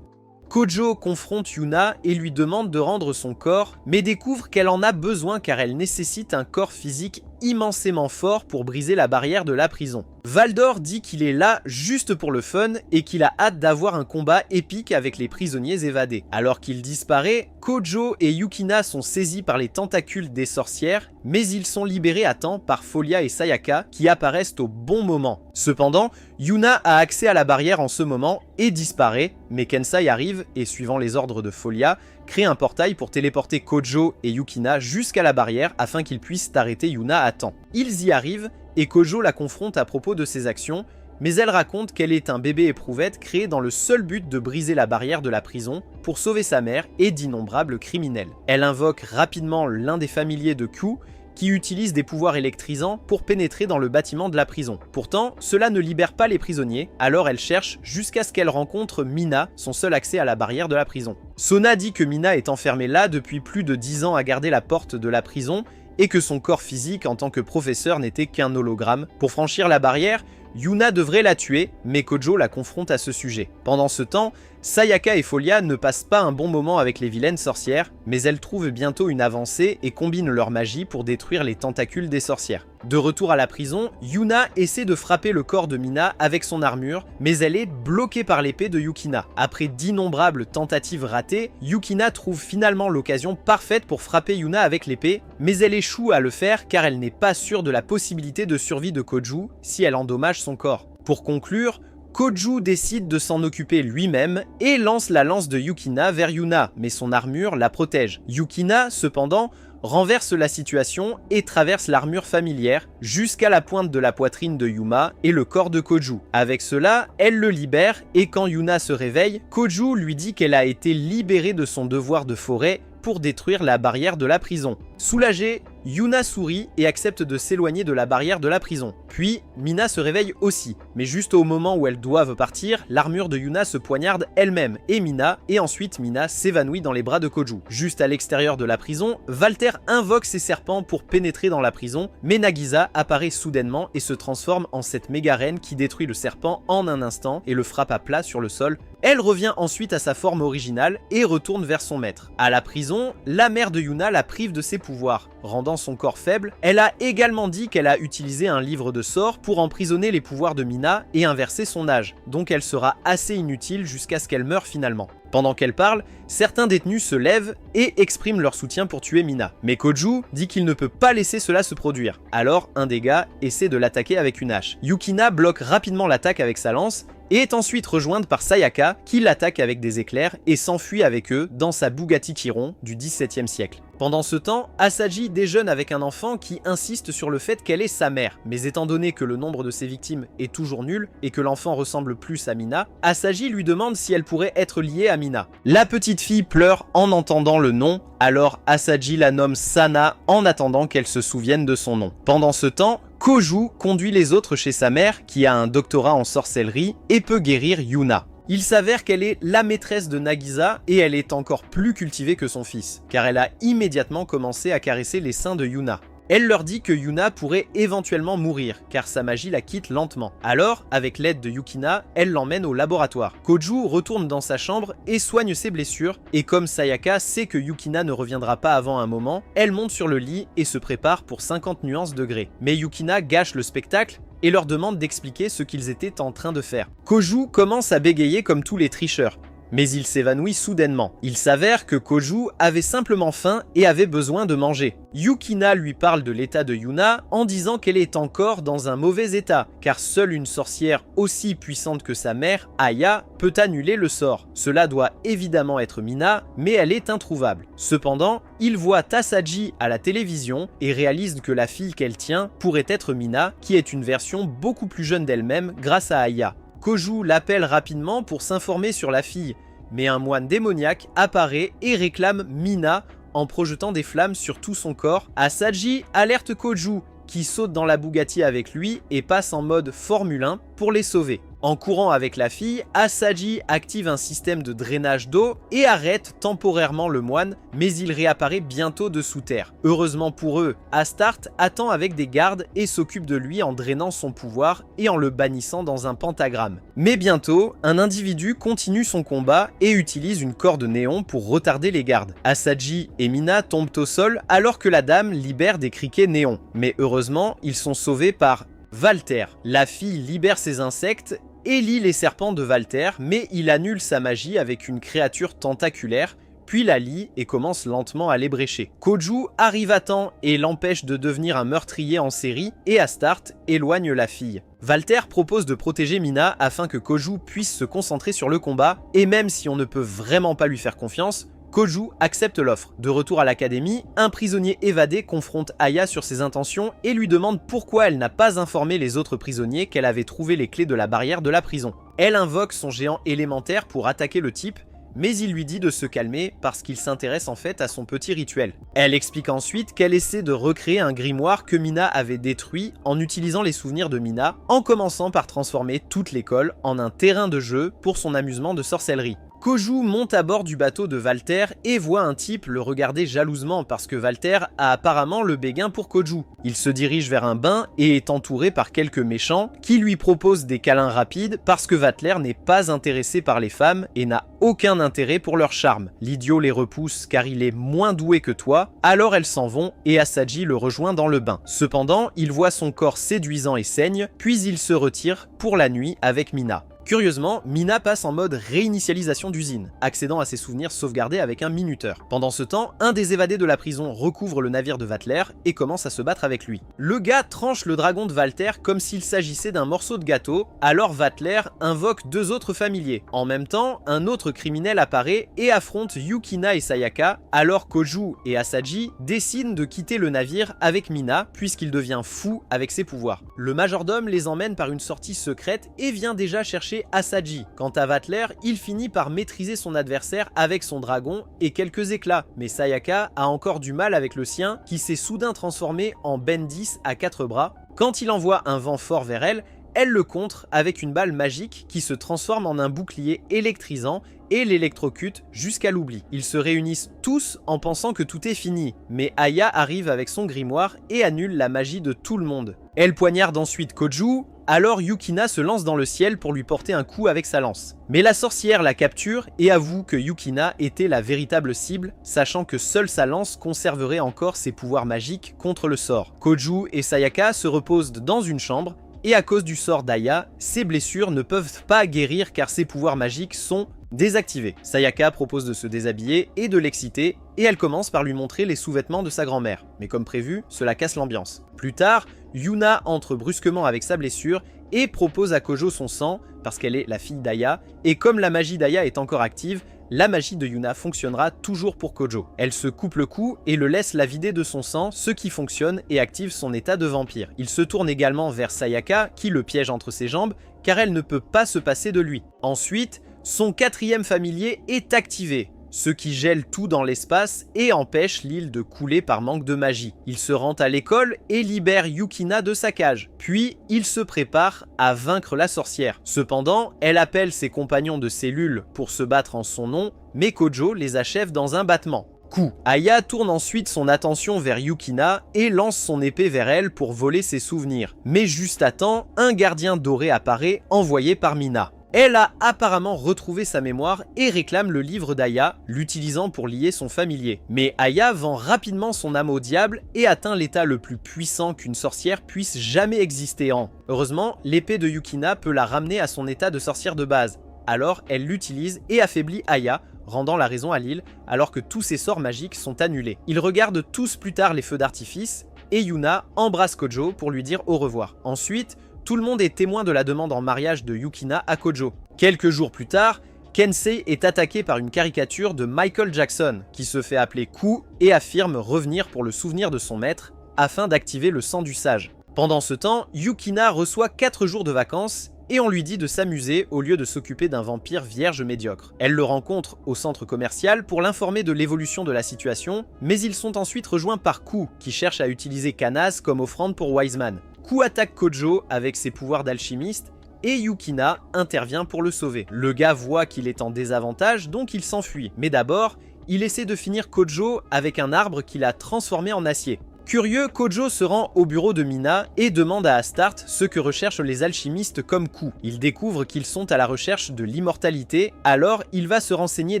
Kojo confronte Yuna et lui demande de rendre son corps, mais découvre qu'elle en a besoin car elle nécessite un corps physique immensément fort pour briser la barrière de la prison. Valdor dit qu'il est là juste pour le fun et qu'il a hâte d'avoir un combat épique avec les prisonniers évadés. Alors qu'il disparaît, Kojo et Yukina sont saisis par les tentacules des sorcières, mais ils sont libérés à temps par Folia et Sayaka qui apparaissent au bon moment. Cependant, Yuna a accès à la barrière en ce moment et disparaît, mais Kensai arrive et suivant les ordres de Folia, crée un portail pour téléporter Kojo et Yukina jusqu'à la barrière afin qu'ils puissent arrêter Yuna à temps. Ils y arrivent et Kojo la confronte à propos de ses actions, mais elle raconte qu'elle est un bébé éprouvette créé dans le seul but de briser la barrière de la prison pour sauver sa mère et d'innombrables criminels. Elle invoque rapidement l'un des familiers de Q qui utilise des pouvoirs électrisants pour pénétrer dans le bâtiment de la prison. Pourtant, cela ne libère pas les prisonniers, alors elle cherche jusqu'à ce qu'elle rencontre Mina, son seul accès à la barrière de la prison. Sona dit que Mina est enfermée là depuis plus de 10 ans à garder la porte de la prison et que son corps physique en tant que professeur n'était qu'un hologramme. Pour franchir la barrière, Yuna devrait la tuer, mais Kojo la confronte à ce sujet. Pendant ce temps, Sayaka et Folia ne passent pas un bon moment avec les vilaines sorcières, mais elles trouvent bientôt une avancée et combinent leur magie pour détruire les tentacules des sorcières. De retour à la prison, Yuna essaie de frapper le corps de Mina avec son armure, mais elle est bloquée par l'épée de Yukina. Après d'innombrables tentatives ratées, Yukina trouve finalement l'occasion parfaite pour frapper Yuna avec l'épée, mais elle échoue à le faire car elle n'est pas sûre de la possibilité de survie de Kojo si elle endommage son corps. Pour conclure, Kojo décide de s'en occuper lui-même et lance la lance de Yukina vers Yuna, mais son armure la protège. Yukina, cependant, renverse la situation et traverse l'armure familière jusqu'à la pointe de la poitrine de Yuma et le corps de Kojo. Avec cela, elle le libère et quand Yuna se réveille, Kojo lui dit qu'elle a été libérée de son devoir de forêt pour détruire la barrière de la prison. Soulagée, Yuna sourit et accepte de s'éloigner de la barrière de la prison. Puis, Mina se réveille aussi, mais juste au moment où elles doivent partir, l'armure de Yuna se poignarde elle-même et ensuite Mina s'évanouit dans les bras de Kojo. Juste à l'extérieur de la prison, Walter invoque ses serpents pour pénétrer dans la prison, mais Nagisa apparaît soudainement et se transforme en cette méga reine qui détruit le serpent en un instant et le frappe à plat sur le sol. Elle revient ensuite à sa forme originale et retourne vers son maître. À la prison, la mère de Yuna la prive de ses pouvoirs, rendant son corps faible. Elle a également dit qu'elle a utilisé un livre de sorts pour emprisonner les pouvoirs de Mina et inverser son âge, donc elle sera assez inutile jusqu'à ce qu'elle meure finalement. Pendant qu'elle parle, certains détenus se lèvent et expriment leur soutien pour tuer Mina. Mais Kojo dit qu'il ne peut pas laisser cela se produire. Alors un des gars essaie de l'attaquer avec une hache. Yukina bloque rapidement l'attaque avec sa lance et est ensuite rejointe par Sayaka qui l'attaque avec des éclairs et s'enfuit avec eux dans sa Bugatti Chiron du XVIIe siècle. Pendant ce temps, Asaji déjeune avec un enfant qui insiste sur le fait qu'elle est sa mère, mais étant donné que le nombre de ses victimes est toujours nul et que l'enfant ressemble plus à Mina, Asaji lui demande si elle pourrait être liée à Mina. La petite fille pleure en entendant le nom, alors Asaji la nomme Sana en attendant qu'elle se souvienne de son nom. Pendant ce temps, Kojo conduit les autres chez sa mère qui a un doctorat en sorcellerie et peut guérir Yuna. Il s'avère qu'elle est la maîtresse de Nagisa et elle est encore plus cultivée que son fils, car elle a immédiatement commencé à caresser les seins de Yuna. Elle leur dit que Yuna pourrait éventuellement mourir, car sa magie la quitte lentement. Alors, avec l'aide de Yukina, elle l'emmène au laboratoire. Kojo retourne dans sa chambre et soigne ses blessures, et comme Sayaka sait que Yukina ne reviendra pas avant un moment, elle monte sur le lit et se prépare pour 50 nuances degrés. Mais Yukina gâche le spectacle et leur demande d'expliquer ce qu'ils étaient en train de faire. Kojo commence à bégayer comme tous les tricheurs, mais il s'évanouit soudainement. Il s'avère que Kojo avait simplement faim et avait besoin de manger. Yukina lui parle de l'état de Yuna en disant qu'elle est encore dans un mauvais état, car seule une sorcière aussi puissante que sa mère, Aya, peut annuler le sort. Cela doit évidemment être Mina, mais elle est introuvable. Cependant, il voit Tasaji à la télévision et réalise que la fille qu'elle tient pourrait être Mina, qui est une version beaucoup plus jeune d'elle-même grâce à Aya. Kojo l'appelle rapidement pour s'informer sur la fille, mais un moine démoniaque apparaît et réclame Mina en projetant des flammes sur tout son corps. Asaji alerte Kojo qui saute dans la Bugatti avec lui et passe en mode Formule 1 pour les sauver. En courant avec la fille, Asaji active un système de drainage d'eau et arrête temporairement le moine, mais il réapparaît bientôt de sous terre. Heureusement pour eux, Astarte attend avec des gardes et s'occupe de lui en drainant son pouvoir et en le bannissant dans un pentagramme. Mais bientôt, un individu continue son combat et utilise une corde néon pour retarder les gardes. Asaji et Mina tombent au sol alors que la dame libère des criquets néons. Mais heureusement, ils sont sauvés par Walter. La fille libère ses insectes et lie les serpents de Walter, mais il annule sa magie avec une créature tentaculaire, puis la lie et commence lentement à l'ébrécher. Koju arrive à temps et l'empêche de devenir un meurtrier en série, et Astarte éloigne la fille. Walter propose de protéger Mina afin que Koju puisse se concentrer sur le combat, et même si on ne peut vraiment pas lui faire confiance, Koju accepte l'offre. De retour à l'académie, un prisonnier évadé confronte Aya sur ses intentions et lui demande pourquoi elle n'a pas informé les autres prisonniers qu'elle avait trouvé les clés de la barrière de la prison. Elle invoque son géant élémentaire pour attaquer le type, mais il lui dit de se calmer parce qu'il s'intéresse en fait à son petit rituel. Elle explique ensuite qu'elle essaie de recréer un grimoire que Mina avait détruit en utilisant les souvenirs de Mina, en commençant par transformer toute l'école en un terrain de jeu pour son amusement de sorcellerie. Koju monte à bord du bateau de Walter et voit un type le regarder jalousement parce que Walter a apparemment le béguin pour Koju. Il se dirige vers un bain et est entouré par quelques méchants qui lui proposent des câlins rapides parce que Walter n'est pas intéressé par les femmes et n'a aucun intérêt pour leur charme. L'idiot les repousse car il est moins doué que toi, alors elles s'en vont et Asaji le rejoint dans le bain. Cependant, il voit son corps séduisant et saigne, puis il se retire pour la nuit avec Mina. Curieusement, Mina passe en mode réinitialisation d'usine, accédant à ses souvenirs sauvegardés avec un minuteur. Pendant ce temps, un des évadés de la prison recouvre le navire de Walter et commence à se battre avec lui. Le gars tranche le dragon de Walter comme s'il s'agissait d'un morceau de gâteau, alors Walter invoque deux autres familiers. En même temps, un autre criminel apparaît et affronte Yukina et Sayaka, alors Koju et Asaji décident de quitter le navire avec Mina puisqu'il devient fou avec ses pouvoirs. Le majordome les emmène par une sortie secrète et vient déjà chercher Asaji. Quant à Walter, il finit par maîtriser son adversaire avec son dragon et quelques éclats, mais Sayaka a encore du mal avec le sien qui s'est soudain transformé en Bendis à 4 bras. Quand il envoie un vent fort vers elle, elle le contre avec une balle magique qui se transforme en un bouclier électrisant et l'électrocute jusqu'à l'oubli. Ils se réunissent tous en pensant que tout est fini, mais Aya arrive avec son grimoire et annule la magie de tout le monde. Elle poignarde ensuite Koju, alors Yukina se lance dans le ciel pour lui porter un coup avec sa lance. Mais la sorcière la capture et avoue que Yukina était la véritable cible, sachant que seule sa lance conserverait encore ses pouvoirs magiques contre le sort. Koju et Sayaka se reposent dans une chambre, et à cause du sort d'Aya, ses blessures ne peuvent pas guérir car ses pouvoirs magiques sont désactivés. Sayaka propose de se déshabiller et de l'exciter, et elle commence par lui montrer les sous-vêtements de sa grand-mère. Mais comme prévu, cela casse l'ambiance. Plus tard, Yuna entre brusquement avec sa blessure et propose à Kojo son sang, parce qu'elle est la fille d'Aya, et comme la magie d'Aya est encore active, la magie de Yuna fonctionnera toujours pour Kojo. Elle se coupe le cou et le laisse la vider de son sang, ce qui fonctionne et active son état de vampire. Il se tourne également vers Sayaka, qui le piège entre ses jambes, car elle ne peut pas se passer de lui. Ensuite, son quatrième familier est activé, ce qui gèle tout dans l'espace et empêche l'île de couler par manque de magie. Il se rend à l'école et libère Yukina de sa cage. Puis, il se prépare à vaincre la sorcière. Cependant, elle appelle ses compagnons de cellule pour se battre en son nom, mais Kojo les achève dans un battement. Coup. Aya tourne ensuite son attention vers Yukina et lance son épée vers elle pour voler ses souvenirs. Mais juste à temps, un gardien doré apparaît, envoyé par Mina. Elle a apparemment retrouvé sa mémoire et réclame le livre d'Aya, l'utilisant pour lier son familier. Mais Aya vend rapidement son âme au diable et atteint l'état le plus puissant qu'une sorcière puisse jamais exister en. Heureusement, l'épée de Yukina peut la ramener à son état de sorcière de base. Alors elle l'utilise et affaiblit Aya, rendant la raison à l'île, alors que tous ses sorts magiques sont annulés. Ils regardent tous plus tard les feux d'artifice, et Yuna embrasse Kojo pour lui dire au revoir. Ensuite, tout le monde est témoin de la demande en mariage de Yukina à Kojo. Quelques jours plus tard, Kensei est attaqué par une caricature de Michael Jackson, qui se fait appeler Ku et affirme revenir pour le souvenir de son maître, afin d'activer le sang du sage. Pendant ce temps, Yukina reçoit 4 jours de vacances, et on lui dit de s'amuser au lieu de s'occuper d'un vampire vierge médiocre. Elle le rencontre au centre commercial pour l'informer de l'évolution de la situation, mais ils sont ensuite rejoints par Ku, qui cherche à utiliser Kanaz comme offrande pour Wiseman. Ku attaque Kojo avec ses pouvoirs d'alchimiste, et Yukina intervient pour le sauver. Le gars voit qu'il est en désavantage, donc il s'enfuit. Mais d'abord, il essaie de finir Kojo avec un arbre qu'il a transformé en acier. Curieux, Kojo se rend au bureau de Mina et demande à Astarte ce que recherchent les alchimistes comme Kou. Il découvre qu'ils sont à la recherche de l'immortalité, alors il va se renseigner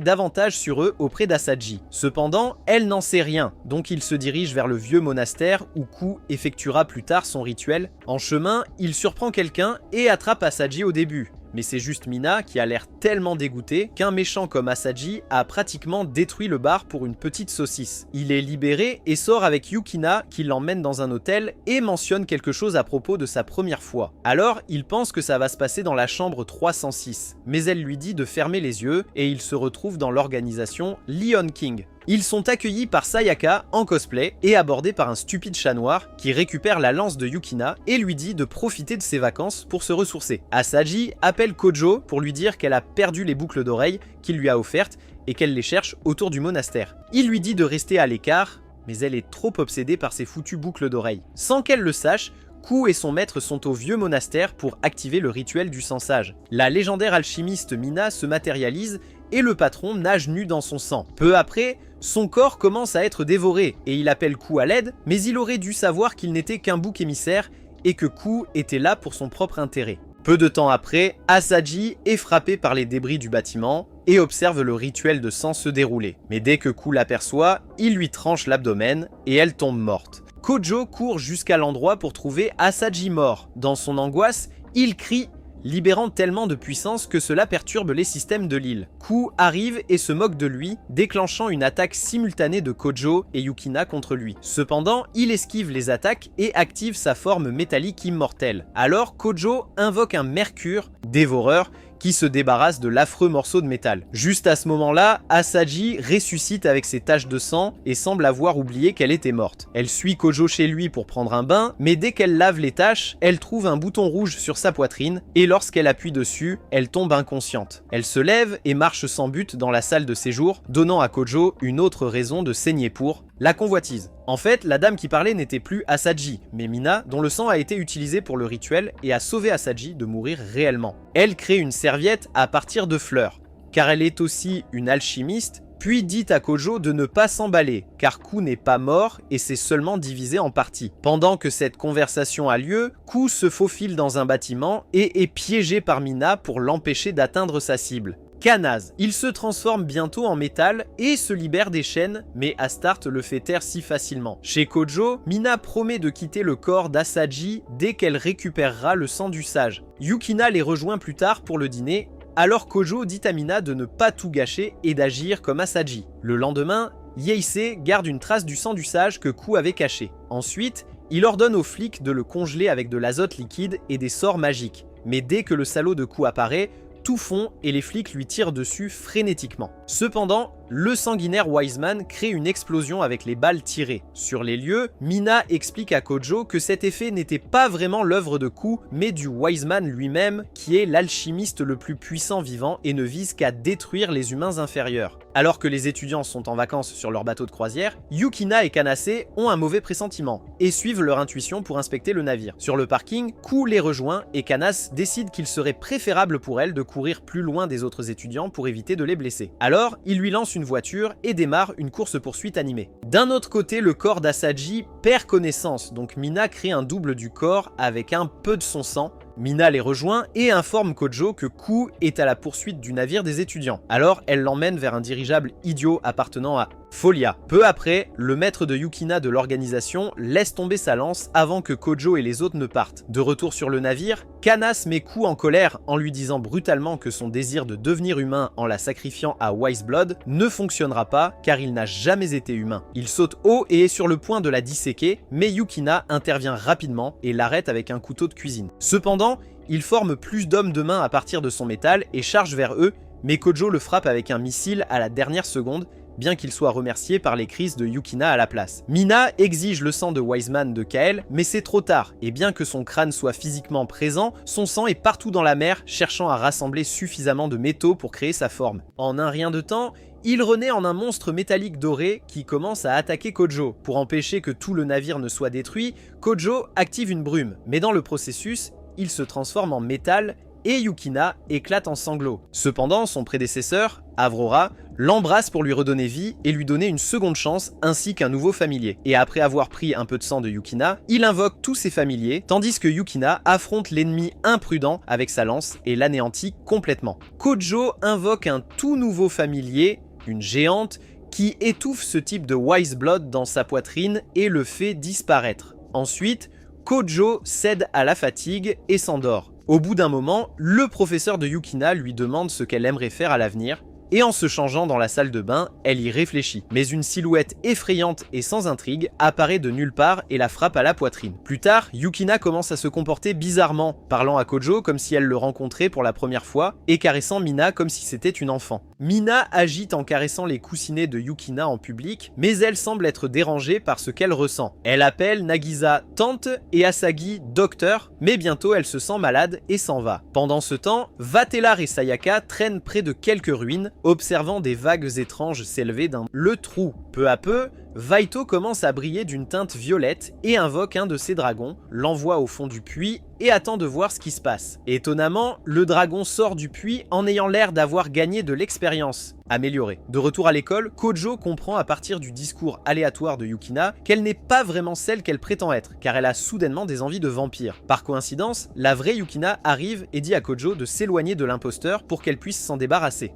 davantage sur eux auprès d'Asaji. Cependant, elle n'en sait rien, donc il se dirige vers le vieux monastère où Kou effectuera plus tard son rituel. En chemin, il surprend quelqu'un et attrape Asaji au début. Mais c'est juste Mina qui a l'air tellement dégoûtée qu'un méchant comme Asaji a pratiquement détruit le bar pour une petite saucisse. Il est libéré et sort avec Yukina qui l'emmène dans un hôtel et mentionne quelque chose à propos de sa première fois. Alors il pense que ça va se passer dans la chambre 306, mais elle lui dit de fermer les yeux et il se retrouve dans l'organisation Leon King. Ils sont accueillis par Sayaka en cosplay et abordés par un stupide chat noir qui récupère la lance de Yukina et lui dit de profiter de ses vacances pour se ressourcer. Asaji appelle Kojo pour lui dire qu'elle a perdu les boucles d'oreilles qu'il lui a offertes et qu'elle les cherche autour du monastère. Il lui dit de rester à l'écart, mais elle est trop obsédée par ses foutues boucles d'oreilles. Sans qu'elle le sache, Kou et son maître sont au vieux monastère pour activer le rituel du sang-sage. La légendaire alchimiste Mina se matérialise et le patron nage nu dans son sang. Peu après, son corps commence à être dévoré et il appelle Kou à l'aide, mais il aurait dû savoir qu'il n'était qu'un bouc émissaire et que Kou était là pour son propre intérêt. Peu de temps après, Asaji est frappé par les débris du bâtiment et observe le rituel de sang se dérouler. Mais dès que Kou l'aperçoit, il lui tranche l'abdomen et elle tombe morte. Kojo court jusqu'à l'endroit pour trouver Asaji mort. Dans son angoisse, il crie, libérant tellement de puissance que cela perturbe les systèmes de l'île. Kou arrive et se moque de lui, déclenchant une attaque simultanée de Kojo et Yukina contre lui. Cependant, il esquive les attaques et active sa forme métallique immortelle. Alors Kojo invoque un mercure, dévoreur, qui se débarrasse de l'affreux morceau de métal. Juste à ce moment-là, Asaji ressuscite avec ses taches de sang et semble avoir oublié qu'elle était morte. Elle suit Kojo chez lui pour prendre un bain, mais dès qu'elle lave les taches, elle trouve un bouton rouge sur sa poitrine et lorsqu'elle appuie dessus, elle tombe inconsciente. Elle se lève et marche sans but dans la salle de séjour, donnant à Kojo une autre raison de saigner pour la convoitise. En fait, la dame qui parlait n'était plus Asaji, mais Mina, dont le sang a été utilisé pour le rituel et a sauvé Asaji de mourir réellement. Elle crée une serviette à partir de fleurs, car elle est aussi une alchimiste, puis dit à Kojo de ne pas s'emballer, car Kou n'est pas mort et s'est seulement divisé en parties. Pendant que cette conversation a lieu, Kou se faufile dans un bâtiment et est piégé par Mina pour l'empêcher d'atteindre sa cible. Kanaz. Il se transforme bientôt en métal et se libère des chaînes, mais Astarte le fait taire si facilement. Chez Kojo, Mina promet de quitter le corps d'Asaji dès qu'elle récupérera le sang du sage. Yukina les rejoint plus tard pour le dîner, alors Kojo dit à Mina de ne pas tout gâcher et d'agir comme Asaji. Le lendemain, Yeisei garde une trace du sang du sage que Kou avait caché. Ensuite, il ordonne aux flics de le congeler avec de l'azote liquide et des sorts magiques. Mais dès que le salaud de Kou apparaît, tout fond et les flics lui tirent dessus frénétiquement. Cependant, le sanguinaire Wiseman crée une explosion avec les balles tirées. Sur les lieux, Mina explique à Kojo que cet effet n'était pas vraiment l'œuvre de Kou, mais du Wiseman lui-même, qui est l'alchimiste le plus puissant vivant et ne vise qu'à détruire les humains inférieurs. Alors que les étudiants sont en vacances sur leur bateau de croisière, Yukina et Kanase ont un mauvais pressentiment et suivent leur intuition pour inspecter le navire. Sur le parking, Kou les rejoint et Kanase décide qu'il serait préférable pour elle de courir plus loin des autres étudiants pour éviter de les blesser. Alors, il lui lance une voiture et démarre une course-poursuite animée. D'un autre côté, le corps d'Asaji perd connaissance, donc Mina crée un double du corps avec un peu de son sang. Mina les rejoint et informe Kojo que Kou est à la poursuite du navire des étudiants. Alors elle l'emmène vers un dirigeable idiot appartenant à Folia. Peu après, le maître de Yukina de l'organisation laisse tomber sa lance avant que Kojo et les autres ne partent. De retour sur le navire, Kanas met Kou en colère en lui disant brutalement que son désir de devenir humain en la sacrifiant à Wiseblood ne fonctionnera pas car il n'a jamais été humain. Il saute haut et est sur le point de la disséquer, mais Yukina intervient rapidement et l'arrête avec un couteau de cuisine. Cependant, il forme plus d'hommes de main à partir de son métal et charge vers eux, mais Kojo le frappe avec un missile à la dernière seconde, bien qu'il soit remercié par les crises de Yukina à la place. Mina exige le sang de Wiseman de Kael, mais c'est trop tard, et bien que son crâne soit physiquement présent, son sang est partout dans la mer, cherchant à rassembler suffisamment de métaux pour créer sa forme. En un rien de temps, il renaît en un monstre métallique doré qui commence à attaquer Kojo. Pour empêcher que tout le navire ne soit détruit, Kojo active une brume, mais dans le processus, il se transforme en métal et Yukina éclate en sanglots. Cependant, son prédécesseur, Avrora, l'embrasse pour lui redonner vie et lui donner une seconde chance ainsi qu'un nouveau familier. Et après avoir pris un peu de sang de Yukina, il invoque tous ses familiers, tandis que Yukina affronte l'ennemi imprudent avec sa lance et l'anéantit complètement. Kojo invoque un tout nouveau familier, une géante, qui étouffe ce type de Wise Blood dans sa poitrine et le fait disparaître. Ensuite, Kojo cède à la fatigue et s'endort. Au bout d'un moment, le professeur de Yukina lui demande ce qu'elle aimerait faire à l'avenir, et en se changeant dans la salle de bain, elle y réfléchit. Mais une silhouette effrayante et sans intrigue apparaît de nulle part et la frappe à la poitrine. Plus tard, Yukina commence à se comporter bizarrement, parlant à Kojo comme si elle le rencontrait pour la première fois, et caressant Mina comme si c'était une enfant. Mina agite en caressant les coussinets de Yukina en public, mais elle semble être dérangée par ce qu'elle ressent. Elle appelle Nagisa tante et Asagi docteur, mais bientôt elle se sent malade et s'en va. Pendant ce temps, Vatelar et Sayaka traînent près de quelques ruines, observant des vagues étranges s'élever d'un le trou. Peu à peu, Vaito commence à briller d'une teinte violette et invoque un de ses dragons, l'envoie au fond du puits et attend de voir ce qui se passe. Étonnamment, le dragon sort du puits en ayant l'air d'avoir gagné de l'expérience améliorée. De retour à l'école, Kojo comprend à partir du discours aléatoire de Yukina qu'elle n'est pas vraiment celle qu'elle prétend être, car elle a soudainement des envies de vampire. Par coïncidence, la vraie Yukina arrive et dit à Kojo de s'éloigner de l'imposteur pour qu'elle puisse s'en débarrasser.